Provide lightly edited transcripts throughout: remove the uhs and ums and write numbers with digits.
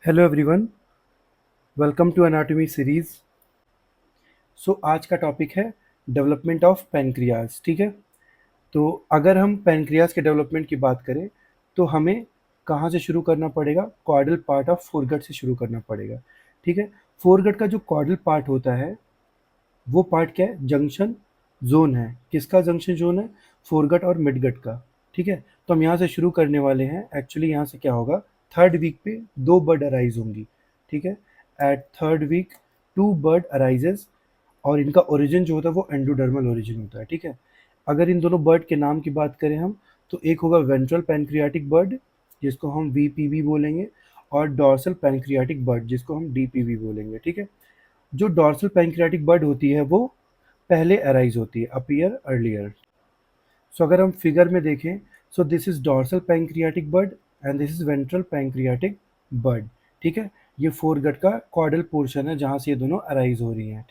Hello everyone, welcome to anatomy series. आज का topic है डेवलपमेंट ऑफ पैनक्रियाज। ठीक है, तो अगर हम पैनक्रियाज के डेवलपमेंट की बात करें तो हमें कहाँ से शुरू करना पड़ेगा? कॉर्डल पार्ट ऑफ फोरगट से शुरू करना पड़ेगा। ठीक है, फोरगट का जो कॉर्डल पार्ट होता है वो पार्ट क्या है? जंक्शन जोन है। किसका जंक्शन जोन है? फोरगट और मिडगट का। ठीक है, तो हम यहाँ से शुरू करने वाले हैं। एक्चुअली यहाँ से क्या होगा, थर्ड वीक पे दो बर्ड अराइज होंगी। ठीक है, at third week two bud arises, और इनका ओरिजिन जो होता है वो एंडोडर्मल ओरिजिन होता है। ठीक है, अगर इन दोनों बर्ड के नाम की बात करें हम, तो एक होगा वेंट्रल पैनक्रियाटिक बर्ड जिसको हम वीपीबी बोलेंगे, और डॉर्सल पैनक्रियाटिक बर्ड जिसको हम डीपीबी बोलेंगे। ठीक है, जो डॉर्सल पैनक्रियाटिक बर्ड होती है वो पहले अराइज होती है, अपीयर अर्लियर। अगर हम फिगर में देखें, so this is dorsal pancreatic bud and this is ventral pancreatic bud. ठीक है, ये फोरगट का कॉर्डल पोर्शन है जहाँ से ये दोनों अराइज हो रही हैं।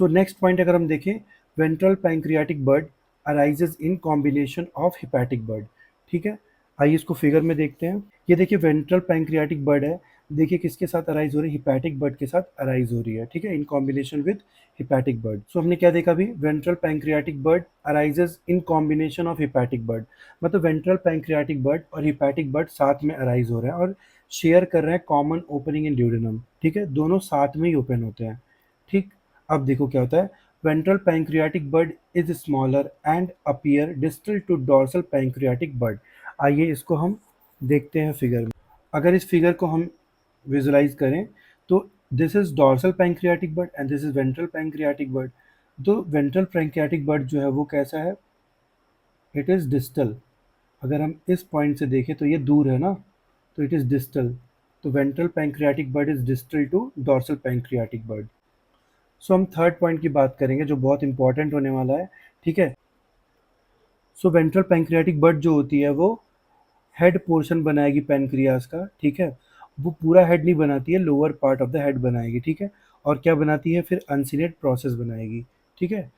नेक्स्ट पॉइंट अगर हम देखें, ventral pancreatic bird arises in combination of hepatic bird. ठीक है, आइए इसको फिगर में देखते हैं। ये देखिए वेंट्रल पैंक्रियाटिक बर्ड है, देखिए किसके साथ अराइज हो रही है? हिपैटिक बर्ड के साथ अराइज हो रही है। ठीक है, in combination with hepatic bird. हमने क्या देखा अभी? Ventral pancreatic bird arises in combination of hepatic bird, मतलब वेंट्रल पैंक्रियाटिक बर्ड और हिपैटिक बर्ड साथ में अराइज हो रहे हैं और शेयर कर रहे हैं कॉमन ओपनिंग इन ड्यूडेनम। ठीक है, दोनों साथ में ही ओपन होते हैं। ठीक, अब देखो क्या होता है। Ventral pancreatic bud is smaller and appear distal to dorsal pancreatic bud. आइए इसको हम देखते हैं फिगर में। अगर इस फिगर को हम विजुलाइज करें तो this is dorsal pancreatic bird and this is ventral pancreatic bird. तो वेंट्रल पैंक्रियाटिक बर्ड जो है वो कैसा है? It is distal. अगर हम इस पॉइंट से देखें तो ये दूर है ना, तो इट इज़ डिस्टल। तो ventral pancreatic bud is distal to dorsal pancreatic bud. हम थर्ड पॉइंट की बात करेंगे जो बहुत इंपॉर्टेंट होने वाला है। ठीक है, वेंट्रल पैंक्रियाटिक बर्ड जो होती है वो हेड पोर्शन बनाएगी पैनक्रियाज का। ठीक है, वो पूरा हेड नहीं बनाती है, lower part of the head बनाएगी। ठीक है, और क्या बनाती है फिर? अनसिनेट प्रोसेस बनाएगी। ठीक है,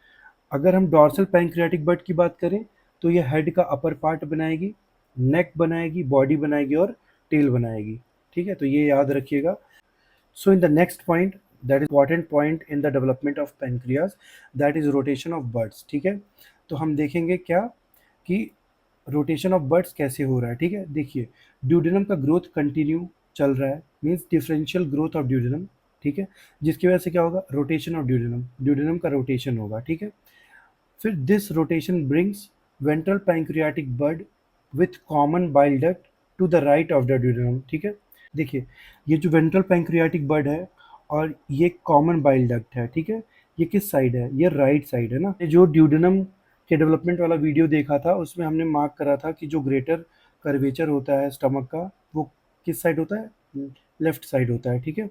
अगर हम डॉर्सल पैंक्रियाटिक बर्ड की बात करें तो ये हेड का अपर पार्ट बनाएगी, नेक बनाएगी, बॉडी बनाएगी और टेल बनाएगी। ठीक है, तो ये याद रखिएगा। In the next point, that is important point in the development of pancreas, that is rotation of buds। ठीक है, तो हम देखेंगे क्या कि रोटेशन ऑफ बर्ड्स कैसे हो रहा है। ठीक है, देखिए ड्यूडेनम का ग्रोथ कंटिन्यू चल रहा है, means differential growth of duodenum. ठीक है, जिसकी वजह से क्या होगा? रोटेशन ऑफ ड्यूडेनम, ड्यूडेनम का रोटेशन होगा। ठीक है, फिर this rotation brings ventral pancreatic bud with common bile duct to the right of the duodenum. ठीक है, देखिए ये जो वेंट्रल पैंक्रियाटिक बर्ड है और ये कॉमन बाइल डक्ट है। ठीक है, ये किस साइड है? ये राइट साइड है ना। ये जो ड्यूडेनम के डेवलपमेंट वाला वीडियो देखा था उसमें हमने मार्क करा था कि जो ग्रेटर कर्वेचर होता है स्टमक का वो किस साइड होता है? लेफ्ट साइड होता है। ठीक है,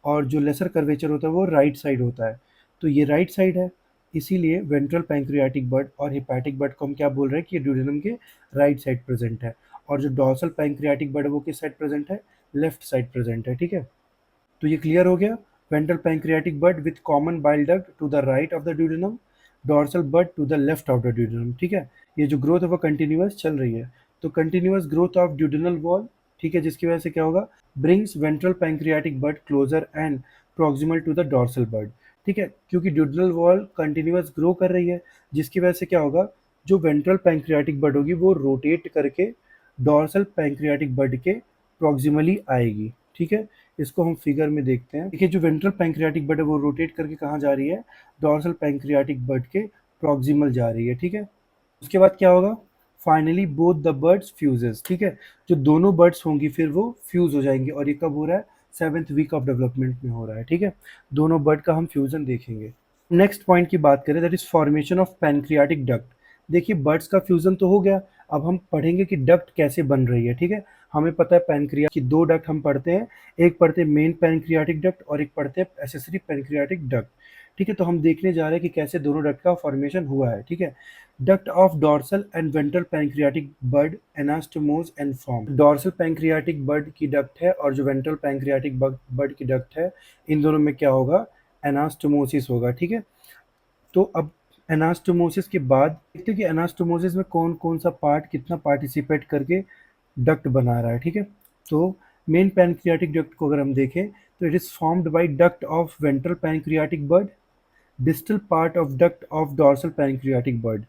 और जो लेसर कर्वेचर होता है वो राइट साइड होता है। तो ये राइट साइड है, इसीलिए वेंट्रल पैंक्रियाटिक बर्ड और हिपैटिक बर्ड को हम क्या बोल रहे हैं कि ये ड्यूडेनम के राइट साइड प्रेजेंट है, और जो डॉर्सल पैंक्रियाटिक बर्ड है वो किस साइड प्रेजेंट है? लेफ्ट साइड प्रेजेंट है। ठीक है, तो ये क्लियर हो गया। Ventral pancreatic bud with common bile duct to the right of the duodenum, dorsal bud to the left of the duodenum. ठीक है, ये जो ग्रोथ है वो कंटिन्यूअस चल रही है, तो continuous growth of duodenal wall. ठीक है, जिसकी वजह से क्या होगा? Brings ventral pancreatic bud closer and proximal to the dorsal bud. ठीक है, क्योंकि ड्यूडेनल वॉल कंटिन्यूअस ग्रो कर रही है, जिसकी वजह से क्या होगा? जो वेंट्रल पैंक्रियाटिक बर्ड होगी वो रोटेट करके डॉर्सल पैंक्रियाटिक बर्ड के प्रॉक्सिमली आएगी। ठीक है, इसको हम फिगर में देखते हैं। देखिए जो वेंट्रल पैंक्रियाटिक बर्ड है वो रोटेट करके कहाँ जा रही है? डॉर्सल पैंक्रियाटिक बर्ड के प्रॉक्सिमल जा रही है। ठीक है, उसके बाद क्या होगा? Finally both the birds fuses. ठीक है, जो दोनों बर्ड्स होंगी फिर वो फ्यूज हो जाएंगे, और ये कब हो रहा है? 7th वीक ऑफ डेवलपमेंट में हो रहा है। ठीक है, दोनों बर्ड का हम फ्यूजन देखेंगे। नेक्स्ट पॉइंट की बात करें, that is formation of pancreatic duct. देखिए बर्ड्स का फ्यूजन तो हो गया, अब हम पढ़ेंगे कि डक्ट कैसे बन रही है। ठीक है, हमें पता है पैनक्रिया की दो डक्ट हम पढ़ते हैं, एक पढ़ते हैं मेन पैनक्रियाटिक डक्ट और एक पढ़ते हैं एसेसरी पैनक्रियाटिक डक्ट। ठीक है, तो हम देखने जा रहे हैं कि कैसे दोनों डक्ट का फॉर्मेशन हुआ है। ठीक है, duct of dorsal and ventral pancreatic bud anastomose and form. Dorsal pancreatic bud की डक्ट है और जो वेंट्रल पैनक्रियाटिक बर्ड की डक्ट है, इन दोनों में क्या होगा? एनास्टोमोसिस होगा। ठीक है, तो अब एनास्टोमोसिस के बाद देखते हैं कि एनास्टोमोसिस में कौन कौन सा पार्ट कितना पार्टिसिपेट करके डक्ट बना रहा है। ठीक है, तो मेन पैनक्रियाटिक डक्ट को अगर हम देखें तो it is formed by duct of ventral pancreatic bud, distal part of duct of dorsal pancreatic bud,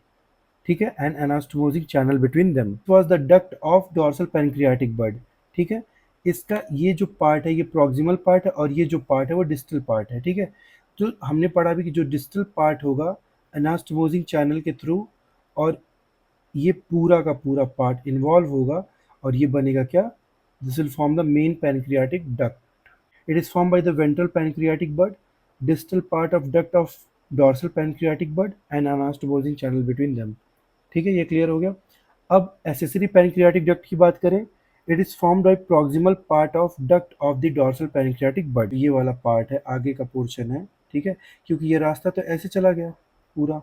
ठीक है, and anastomotic channel between them was the duct of dorsal pancreatic bud, ठीक है। इसका ये जो पार्ट है ये प्रॉक्सिमल पार्ट है और ये जो पार्ट है वो डिस्टल पार्ट है, ठीक है। तो हमने पढ़ा भी कि जो डिस्टल पार्ट होगा एनास्टोमोसिक चैनल के थ्रू, और ये पूरा का पूरा पार्ट इन्वॉल्व होगा और ये बनेगा क्या, this will form the main pancreatic duct. It is form by the ventral pancreatic bud, distal part of duct of dorsal pancreatic bud and anastomotic channel between them, ठीक है, ये क्लियर हो गया। अब एसेसरी पैनक्रियाटिक डक्ट की बात करें, it is formed bye proximal part of duct of the dorsal pancreatic bird, ये वाला पार्ट है, आगे का पोर्शन है, ठीक है, क्योंकि ये रास्ता तो ऐसे चला गया पूरा,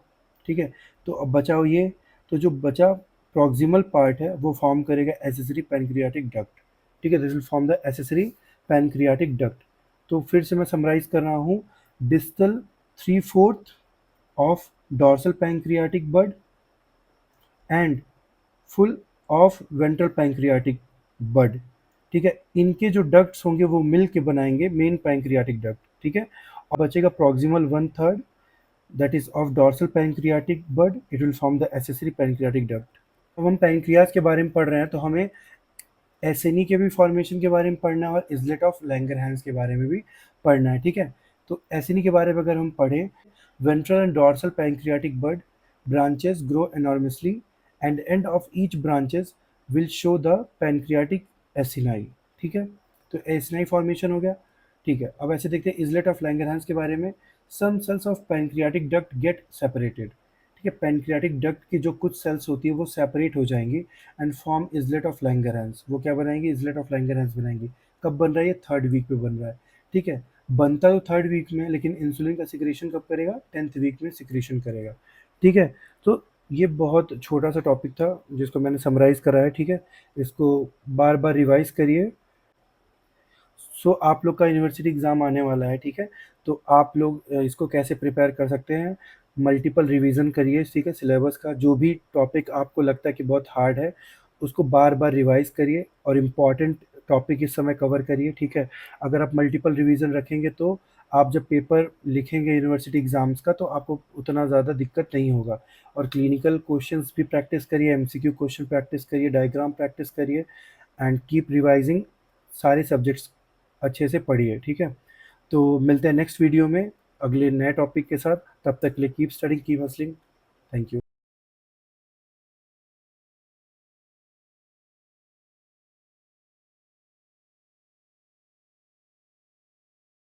ठीक है। तो अब बचा हो ये, तो जो बचा प्रॉक्सिमल पार्ट है वो फॉर्म करेगा एसेसरी पैनक्रियाटिक डक्ट, ठीक है, this will form the accessory pancreatic duct. तो फिर से मैं समराइज कर रहा हूँ, distal 3/4 of dorsal pancreatic bud and full of ventral pancreatic bud, ठीक है, इनके जो डक्ट्स होंगे वो मिल के बनाएंगे मेन पैंक्रियाटिक डक्ट, ठीक है। और बचेगा proximal 1/3 that is of dorsal pancreatic bud, it will form the accessory pancreatic duct. अब हम पैंक्रियाज के बारे में पढ़ रहे हैं तो हमें एसेनी के भी फॉर्मेशन के बारे में पढ़ना है और इजलेट ऑफ लैंगरहैंस के बारे में भी पढ़ना है, ठीक है। तो एसेनी के बारे में अगर हम पढ़ें, ventral and dorsal pancreatic bird branches grow enormously and end of each branches will show the pancreatic acini, ठीक है। तो एसिनाई फॉर्मेशन हो गया, ठीक है। अब ऐसे देखते हैं इजलेट ऑफ लैंगरहैंस के बारे में, some cells of pancreatic duct get separated, ठीक है, पैंक्रियाटिक डक्ट की जो कुछ सेल्स होती है वो सेपरेट हो जाएंगी एंड फॉर्म इजलेट ऑफ लैंगरहैंस, वो क्या बनाएंगे, इजलेट ऑफ लैंगरहैंस बनाएंगे। कब बन रहा है ये, 3rd वीक पे बन रहा है, ठीक है। बनता तो 3rd वीक में, लेकिन इंसुलिन का सिक्रेशन कब करेगा, 10th वीक में सिक्रेशन करेगा, ठीक है। तो ये बहुत छोटा सा टॉपिक था जिसको मैंने समराइज करा है, ठीक है। इसको बार बार रिवाइज करिए। सो आप लोग का यूनिवर्सिटी एग्ज़ाम आने वाला है, ठीक है। तो आप लोग इसको कैसे प्रिपेयर कर सकते हैं, मल्टीपल रिवीजन करिए, ठीक है। सिलेबस का जो भी टॉपिक आपको लगता है कि बहुत हार्ड है उसको बार बार रिवाइज करिए और इम्पॉर्टेंट टॉपिक इस समय कवर करिए, ठीक है। अगर आप मल्टीपल रिवीजन रखेंगे तो आप जब पेपर लिखेंगे यूनिवर्सिटी एग्ज़ाम्स का तो आपको उतना ज़्यादा दिक्कत नहीं होगा। और क्लिनिकल क्वेश्चंस भी प्रैक्टिस करिए, एमसीक्यू क्वेश्चन प्रैक्टिस करिए, डायग्राम प्रैक्टिस करिए एंड कीप रिवाइजिंग, सारे सब्जेक्ट्स अच्छे से पढ़िए, ठीक है। तो मिलते हैं नेक्स्ट वीडियो में अगले नए टॉपिक के साथ, तब तक के लिए keep studying, keep hustling, thank you.